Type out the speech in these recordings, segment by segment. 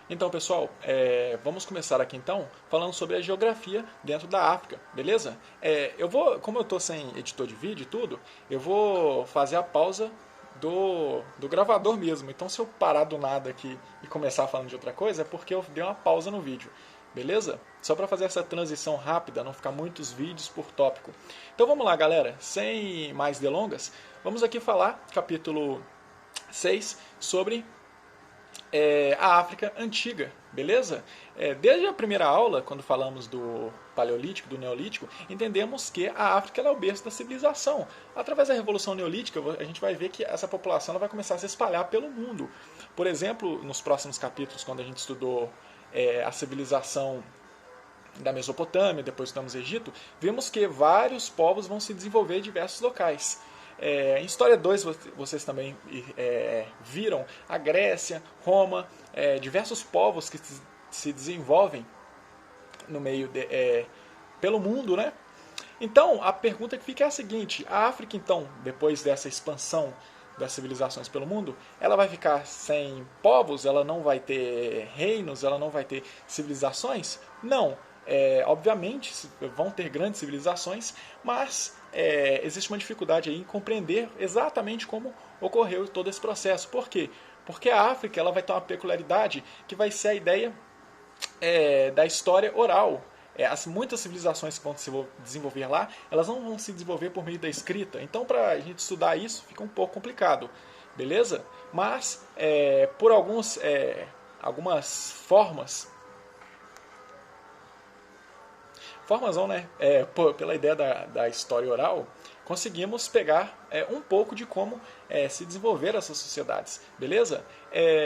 Então, pessoal, vamos começar aqui então falando sobre a geografia dentro da África, beleza? Como eu estou sem editor de vídeo e tudo, eu vou fazer a pausa do gravador mesmo. Então, se eu parar do nada aqui e começar falando de outra coisa, é porque eu dei uma pausa no vídeo, beleza? Só para fazer essa transição rápida, não ficar muitos vídeos por tópico. Então, vamos lá, galera. Sem mais delongas, vamos aqui falar, capítulo 6, sobre a África Antiga, beleza? Desde a primeira aula, quando falamos do Paleolítico, do Neolítico, entendemos que a África é o berço da civilização. Através da Revolução Neolítica, a gente vai ver que essa população ela vai começar a se espalhar pelo mundo. Por exemplo, nos próximos capítulos, quando a gente estudou a civilização da Mesopotâmia, depois estudamos Egito, vimos que vários povos vão se desenvolver em diversos locais. Em História 2 vocês também viram a Grécia, Roma, diversos povos que se desenvolvem no meio pelo mundo, né? Então, a pergunta que fica é a seguinte: a África, então, depois dessa expansão das civilizações pelo mundo, ela vai ficar sem povos? Ela não vai ter reinos? Ela não vai ter civilizações? Não. Obviamente vão ter grandes civilizações, mas existe uma dificuldade aí em compreender exatamente como ocorreu todo esse processo. Por quê? Porque a África ela vai ter uma peculiaridade que vai ser a ideia da história oral. Muitas civilizações que vão se desenvolver lá, elas não vão se desenvolver por meio da escrita. Então, para a gente estudar isso, fica um pouco complicado, beleza? Mas, por algumas formas não, né? Pela ideia da história oral, conseguimos pegar um pouco de como se desenvolver essas sociedades, beleza?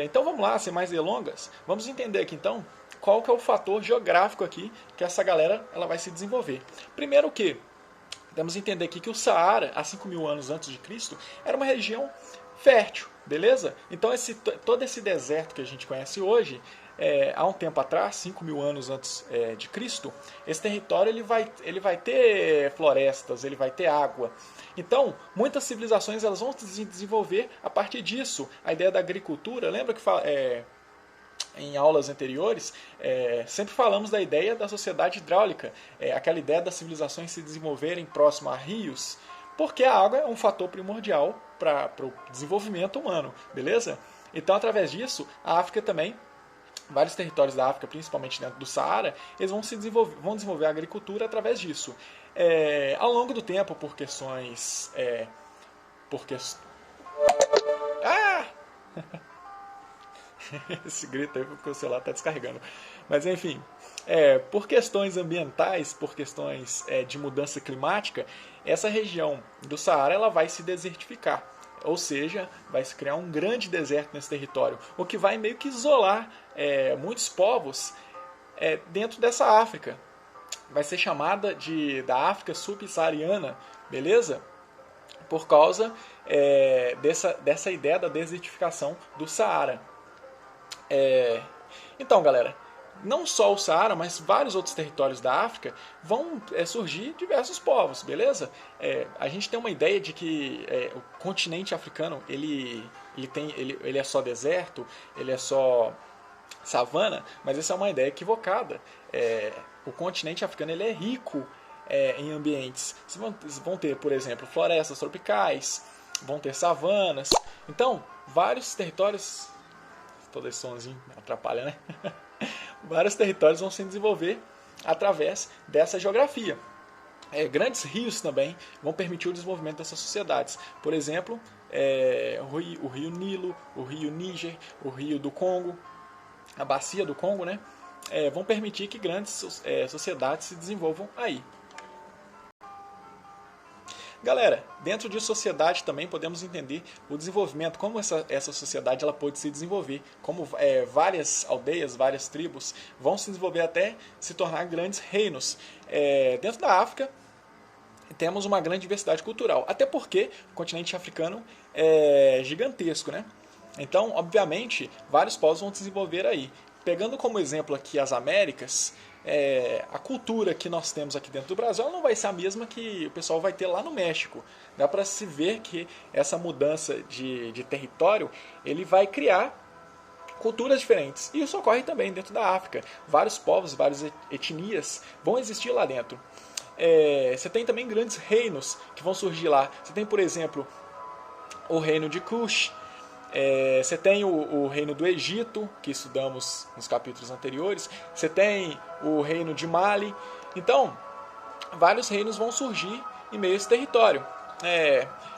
Então vamos lá, sem mais delongas, vamos entender aqui então qual que é o fator geográfico aqui que essa galera ela vai se desenvolver. Primeiro que temos que entender aqui que o Saara, há 5.000 anos antes de Cristo, era uma região fértil, beleza? Então todo esse deserto que a gente conhece hoje, há um tempo atrás, 5.000 anos antes de Cristo, esse território ele vai ter florestas, ele vai ter água. Então, muitas civilizações elas vão se desenvolver a partir disso. A ideia da agricultura, lembra que em aulas anteriores, sempre falamos da ideia da sociedade hidráulica, aquela ideia das civilizações se desenvolverem próximo a rios, porque a água é um fator primordial para o desenvolvimento humano, beleza? Então, através disso, a África também, vários territórios da África, principalmente dentro do Saara, eles vão desenvolver a agricultura através disso. Ao longo do tempo, por questões... Ah! Esse grito aí porque o celular está descarregando. Mas enfim, por questões ambientais, por questões de mudança climática, essa região do Saara ela vai se desertificar. Ou seja, vai se criar um grande deserto nesse território, o que vai meio que isolar muitos povos dentro dessa África. Vai ser chamada da África subsaariana, beleza? Por causa dessa ideia da desertificação do Saara. Então, galera, não só o Saara, mas vários outros territórios da África vão surgir diversos povos, beleza? A gente tem uma ideia de que o continente africano ele é só deserto, ele é só savana, mas essa é uma ideia equivocada. O continente africano ele é rico em ambientes. Vocês vão ter, por exemplo, florestas tropicais, vão ter savanas. Então, vários territórios... Todo esse somzinho atrapalha, né? Vários territórios vão se desenvolver através dessa geografia. Grandes rios também vão permitir o desenvolvimento dessas sociedades. Por exemplo, o rio Nilo, o rio Níger, o rio do Congo, a bacia do Congo, né? Vão permitir que grandes sociedades se desenvolvam aí. Galera, dentro de sociedade também podemos entender o desenvolvimento, como essa sociedade ela pode se desenvolver, como várias aldeias, várias tribos vão se desenvolver até se tornar grandes reinos. Dentro da África temos uma grande diversidade cultural, até porque o continente africano é gigantesco, né? Então, obviamente, vários povos vão se desenvolver aí. Pegando como exemplo aqui as Américas, a cultura que nós temos aqui dentro do Brasil ela não vai ser a mesma que o pessoal vai ter lá no México. Dá para se ver que essa mudança de território ele vai criar culturas diferentes. E isso ocorre também dentro da África. Vários povos, várias etnias vão existir lá dentro. Você tem também grandes reinos que vão surgir lá. Você tem, por exemplo, o reino de Kush. Você tem o reino do Egito, que estudamos nos capítulos anteriores. Você tem o reino de Mali. Então, vários reinos vão surgir em meio a esse território.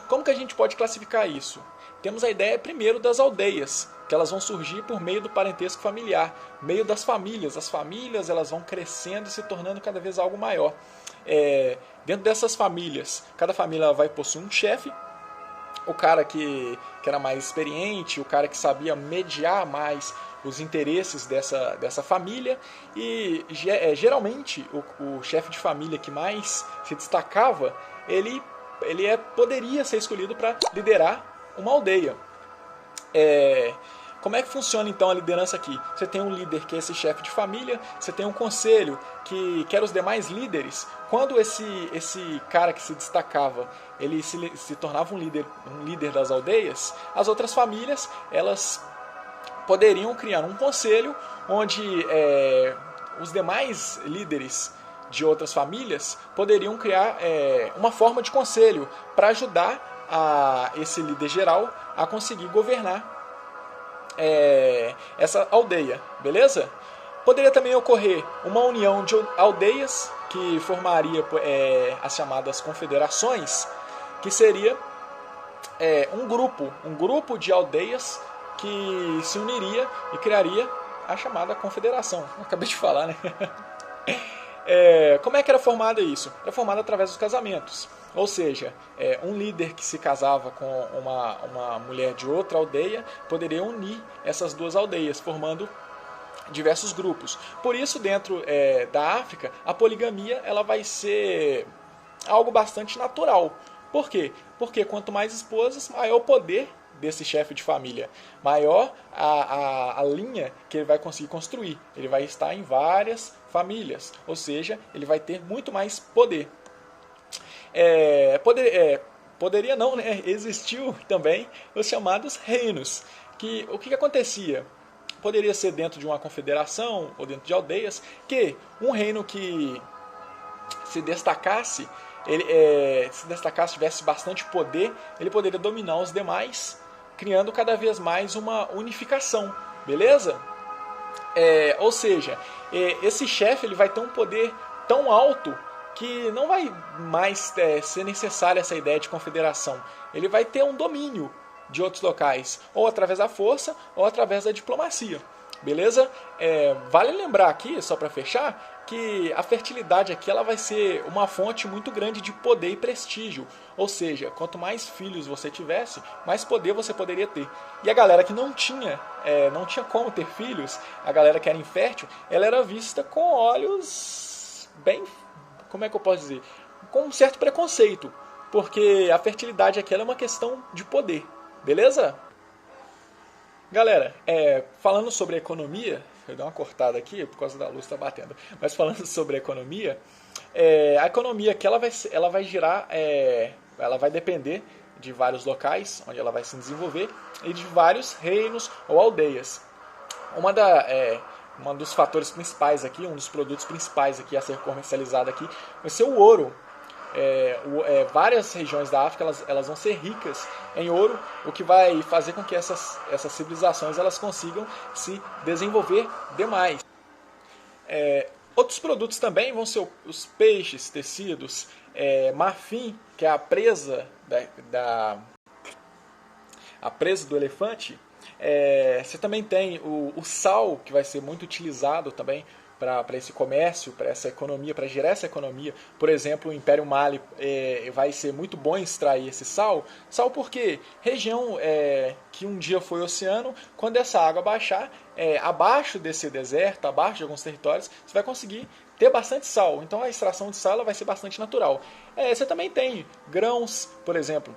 Como que a gente pode classificar isso? Temos a ideia primeiro das aldeias, que elas vão surgir por meio do parentesco familiar, meio das famílias. As famílias elas vão crescendo e se tornando cada vez algo maior. Dentro dessas famílias, cada família vai possuir um chefe, o cara que era mais experiente, o cara que sabia mediar mais os interesses dessa família, e geralmente o chefe de família que mais se destacava, ele poderia ser escolhido para liderar uma aldeia. Como é que funciona então a liderança aqui? Você tem um líder que é esse chefe de família, você tem um conselho que era os demais líderes. Quando esse cara que se destacava, ele se tornava um líder das aldeias, as outras famílias elas poderiam criar um conselho onde os demais líderes de outras famílias poderiam criar uma forma de conselho para ajudar esse líder geral a conseguir governar essa aldeia, beleza? Poderia também ocorrer uma união de aldeias que formaria as chamadas confederações, que seria um grupo de aldeias que se uniria e criaria a chamada confederação. Acabei de falar, né? Como é que era formada isso? Era formada através dos casamentos. Ou seja, um líder que se casava com uma mulher de outra aldeia poderia unir essas duas aldeias, formando diversos grupos. Por isso, dentro da África, a poligamia ela vai ser algo bastante natural. Por quê? Porque quanto mais esposas, maior o poder desse chefe de família, maior a linha que ele vai conseguir construir. Ele vai estar em várias famílias, ou seja, ele vai ter muito mais poder. Poderia não, né? Existiu também os chamados reinos. O que acontecia? Poderia ser dentro de uma confederação ou dentro de aldeias, que um reino que se destacasse, tivesse bastante poder, ele poderia dominar os demais, criando cada vez mais uma unificação, beleza? Ou seja, esse chefe ele vai ter um poder tão alto que não vai mais ser necessária essa ideia de confederação. Ele vai ter um domínio de outros locais, ou através da força, ou através da diplomacia. Beleza? Vale lembrar aqui, só para fechar, que a fertilidade aqui ela vai ser uma fonte muito grande de poder e prestígio. Ou seja, quanto mais filhos você tivesse, mais poder você poderia ter. E a galera que não tinha como ter filhos, a galera que era infértil, ela era vista com olhos bem... Como é que eu posso dizer? Com um certo preconceito. Porque a fertilidade aqui ela é uma questão de poder. Beleza? Galera, falando sobre a economia, eu dei uma cortada aqui por causa da luz está batendo, mas falando sobre a economia aqui ela vai girar, ela vai depender de vários locais onde ela vai se desenvolver e de vários reinos ou aldeias. Um dos fatores principais aqui, um dos produtos principais aqui a ser comercializado aqui vai ser o ouro. Várias regiões da África elas vão ser ricas em ouro, o que vai fazer com que essas civilizações elas consigam se desenvolver demais. Outros produtos também vão ser os peixes, tecidos, marfim, que é a presa a presa do elefante. Você também tem o sal, que vai ser muito utilizado também para esse comércio, para essa economia, para gerar essa economia. Por exemplo, o Império Mali vai ser muito bom em extrair esse sal. Sal porque região que um dia foi oceano, quando essa água baixar, abaixo desse deserto, abaixo de alguns territórios, você vai conseguir ter bastante sal. Então a extração de sal ela vai ser bastante natural. Você também tem grãos, por exemplo.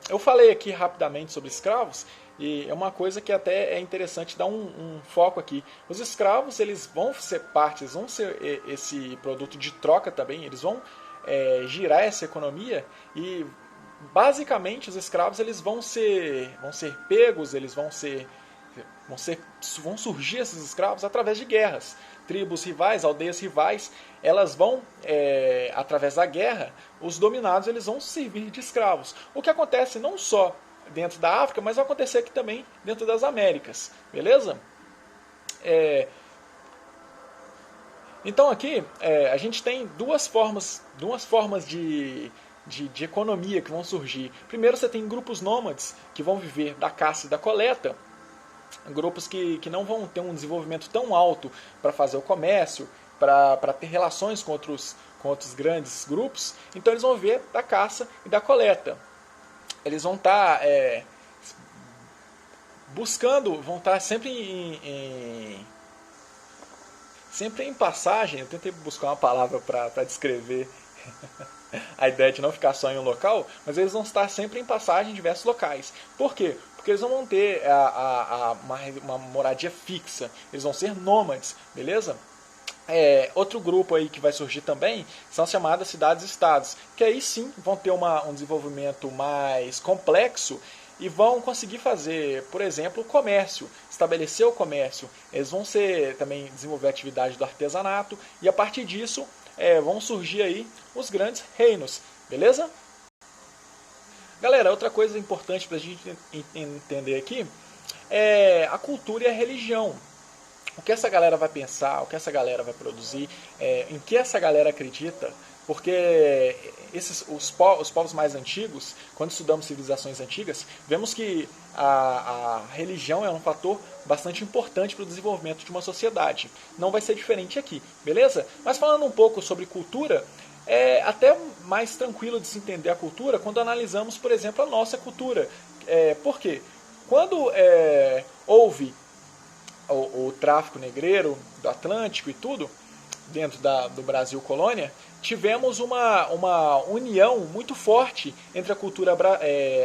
Eu falei aqui rapidamente sobre escravos, e é uma coisa que até é interessante dar um foco aqui. Os escravos eles vão ser parte, eles vão ser esse produto de troca também, eles vão girar essa economia e basicamente os escravos eles vão ser pegos, eles vão ser vão surgir esses escravos através de guerras. Tribos rivais, aldeias rivais, elas vão, através da guerra, os dominados eles vão servir de escravos. O que acontece não só dentro da África, mas vai acontecer aqui também dentro das Américas, beleza? Então aqui a gente tem duas formas de economia que vão surgir. Primeiro você tem grupos nômades que vão viver da caça e da coleta, grupos que não vão ter um desenvolvimento tão alto para fazer o comércio, para ter relações com outros grandes grupos, então eles vão viver da caça e da coleta. Eles vão estar buscando, vão estar sempre em passagem. Eu tentei buscar uma palavra para descrever a ideia de não ficar só em um local, mas eles vão estar sempre em passagem em diversos locais. Por quê? Porque eles não vão ter uma moradia fixa, eles vão ser nômades, beleza? Outro grupo aí que vai surgir também são as chamadas cidades-estados, que aí sim vão ter um desenvolvimento mais complexo e vão conseguir fazer, por exemplo, o comércio, estabelecer o comércio. Eles vão também desenvolver a atividade do artesanato e a partir disso vão surgir aí os grandes reinos, beleza? Galera, outra coisa importante para a gente entender aqui é a cultura e a religião. O que essa galera vai pensar, o que essa galera vai produzir, em que essa galera acredita, porque os povos mais antigos, quando estudamos civilizações antigas, vemos que a religião é um fator bastante importante para o desenvolvimento de uma sociedade. Não vai ser diferente aqui, beleza? Mas falando um pouco sobre cultura, é até mais tranquilo de se entender a cultura quando analisamos, por exemplo, a nossa cultura. Por quê? Quando houve o tráfico negreiro do Atlântico e tudo, dentro do Brasil colônia, tivemos uma união muito forte entre a cultura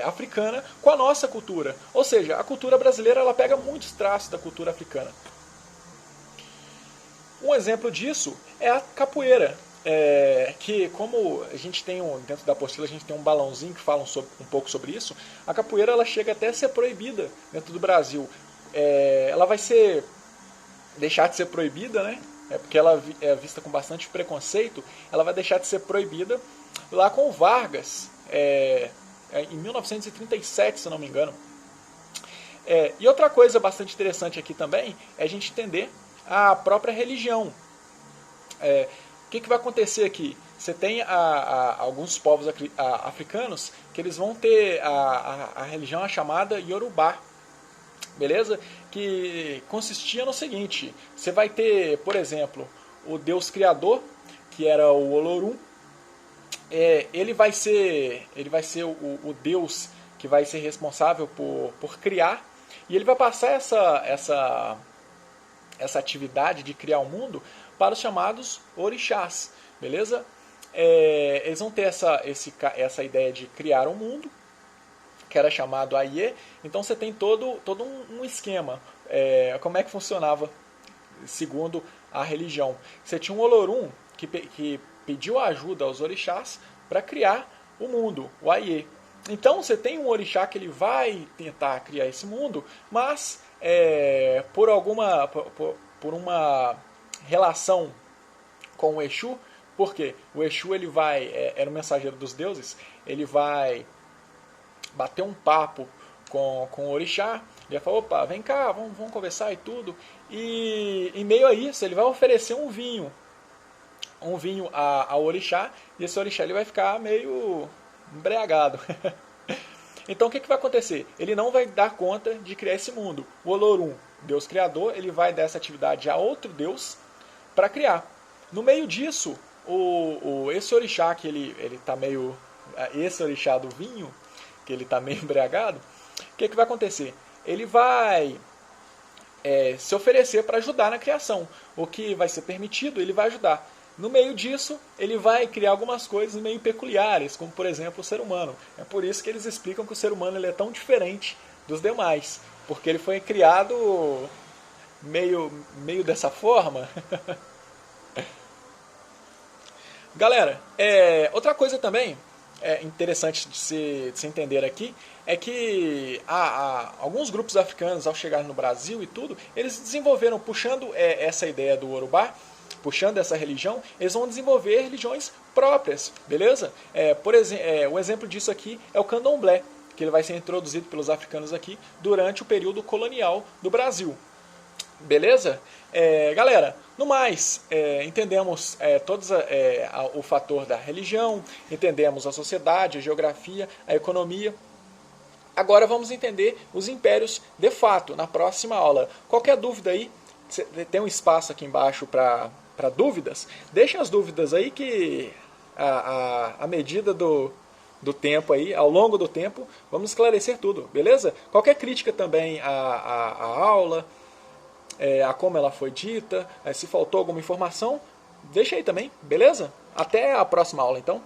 africana com a nossa cultura. Ou seja, a cultura brasileira ela pega muitos traços da cultura africana. Um exemplo disso é a capoeira. Que como a gente tem dentro da apostila a gente tem um balãozinho que fala um pouco sobre isso, a capoeira ela chega até a ser proibida dentro do Brasil. Ela vai deixar de ser proibida, né? Porque ela é vista com bastante preconceito, ela vai deixar de ser proibida lá com o Vargas, em 1937, se não me engano. E outra coisa bastante interessante aqui também é a gente entender a própria religião. O que vai acontecer aqui? Você tem alguns povos africanos que eles vão ter a religião chamada Yorubá, beleza? Que consistia no seguinte: você vai ter, por exemplo, o Deus Criador, que era o Olorum. Ele vai ser o Deus que vai ser responsável por criar, e ele vai passar essa atividade de criar o mundo para os chamados orixás, beleza? Eles vão ter essa ideia de criar um mundo, que era chamado Aie. Então você tem todo um esquema. Como é que funcionava segundo a religião? Você tinha um Olorum que pediu ajuda aos orixás para criar o mundo, o Aie. Então você tem um orixá que ele vai tentar criar esse mundo, mas por uma relação com o Exu, porque o Exu ele era o mensageiro dos deuses, ele vai bater um papo com o orixá, ele vai falar: opa, vem cá, vamos conversar e tudo, e em meio a isso ele vai oferecer um vinho ao orixá, e esse orixá ele vai ficar meio embriagado. Então o que vai acontecer? Ele não vai dar conta de criar esse mundo. O Olorum, Deus Criador, ele vai dar essa atividade a outro Deus para criar. No meio disso, esse orixá que ele tá meio... Esse orixá do vinho, que ele está meio embriagado, o que vai acontecer? Ele vai se oferecer para ajudar na criação. O que vai ser permitido, ele vai ajudar. No meio disso, ele vai criar algumas coisas meio peculiares, como por exemplo o ser humano. É por isso que eles explicam que o ser humano ele é tão diferente dos demais, porque ele foi criado meio dessa forma. Galera, outra coisa também interessante de se entender aqui é que alguns grupos africanos, ao chegar no Brasil e tudo, eles desenvolveram, puxando essa ideia do Urubá, puxando essa religião, eles vão desenvolver religiões próprias, beleza? Por exemplo, o exemplo disso aqui é o candomblé, que ele vai ser introduzido pelos africanos aqui durante o período colonial do Brasil. Beleza? Galera, no mais, entendemos o fator da religião, entendemos a sociedade, a geografia, a economia. Agora vamos entender os impérios de fato, na próxima aula. Qualquer dúvida aí, tem um espaço aqui embaixo para dúvidas. Deixem as dúvidas aí que a medida do tempo aí, ao longo do tempo, vamos esclarecer tudo, beleza? Qualquer crítica também à aula, a como ela foi dita, se faltou alguma informação, deixa aí também, beleza? Até a próxima aula, então.